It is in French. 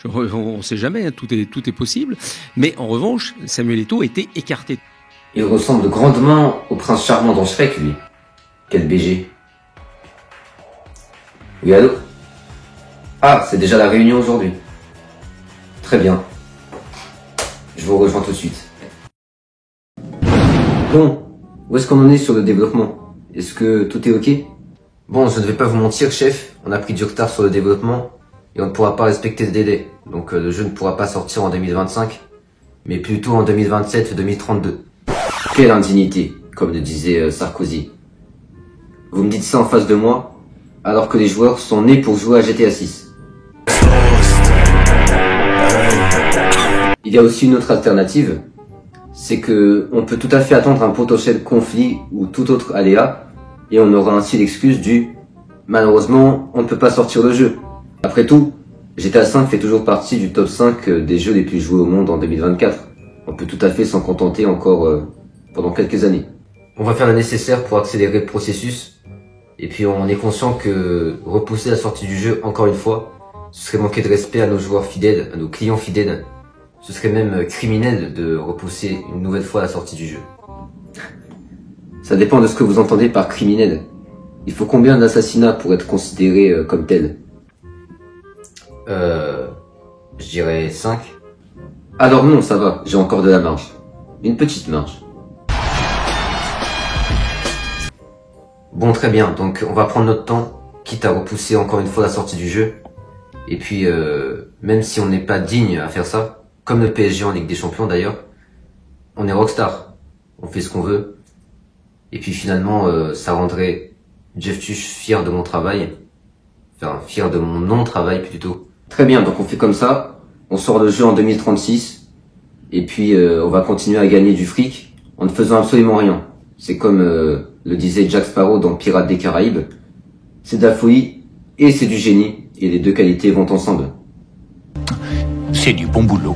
On ne sait jamais, hein, tout est possible. Mais en revanche, Samuel Eto'o était écarté. Il ressemble grandement au prince charmant dans Shrek, lui. Quel BG. Oui, allô? Ah, c'est déjà la réunion aujourd'hui. Très bien. Je vous rejoins tout de suite. Bon, où est-ce qu'on en est sur le développement? Est-ce que tout est ok? Bon, je ne vais pas vous mentir, chef, on a pris du retard sur le développement et on ne pourra pas respecter ce délai. Donc le jeu ne pourra pas sortir en 2025, mais plutôt en 2027-2032. Quelle indignité, comme le disait Sarkozy. Vous me dites ça en face de moi, alors que les joueurs sont nés pour jouer à GTA 6. Il y a aussi une autre alternative, c'est que on peut tout à fait attendre un potentiel conflit ou tout autre aléa, et on aura ainsi l'excuse du « malheureusement, on ne peut pas sortir le jeu ». Après tout, GTA 5 fait toujours partie du top 5 des jeux les plus joués au monde en 2024. On peut tout à fait s'en contenter encore pendant quelques années. On va faire le nécessaire pour accélérer le processus, et puis on est conscient que repousser la sortie du jeu encore une fois, ce serait manquer de respect à nos joueurs fidèles, à nos clients fidèles. Ce serait même criminel de repousser une nouvelle fois la sortie du jeu. Ça dépend de ce que vous entendez par criminel. Il faut combien d'assassinats pour être considéré comme tel? Je dirais 5. Alors non, ça va, j'ai encore de la marge. Une petite marge. Bon, très bien, donc on va prendre notre temps, quitte à repousser encore une fois la sortie du jeu. Et puis, même si on n'est pas digne à faire ça, comme le PSG en Ligue des Champions d'ailleurs, on est rockstar. On fait ce qu'on veut. Et puis finalement, ça rendrait Jeff Tuch fier de mon travail. Enfin, fier de mon non-travail plutôt. Très bien, donc on fait comme ça. On sort le jeu en 2036. Et puis on va continuer à gagner du fric en ne faisant absolument rien. C'est comme le disait Jack Sparrow dans Pirates des Caraïbes. C'est de la folie et c'est du génie. Et les deux qualités vont ensemble. C'est du bon boulot.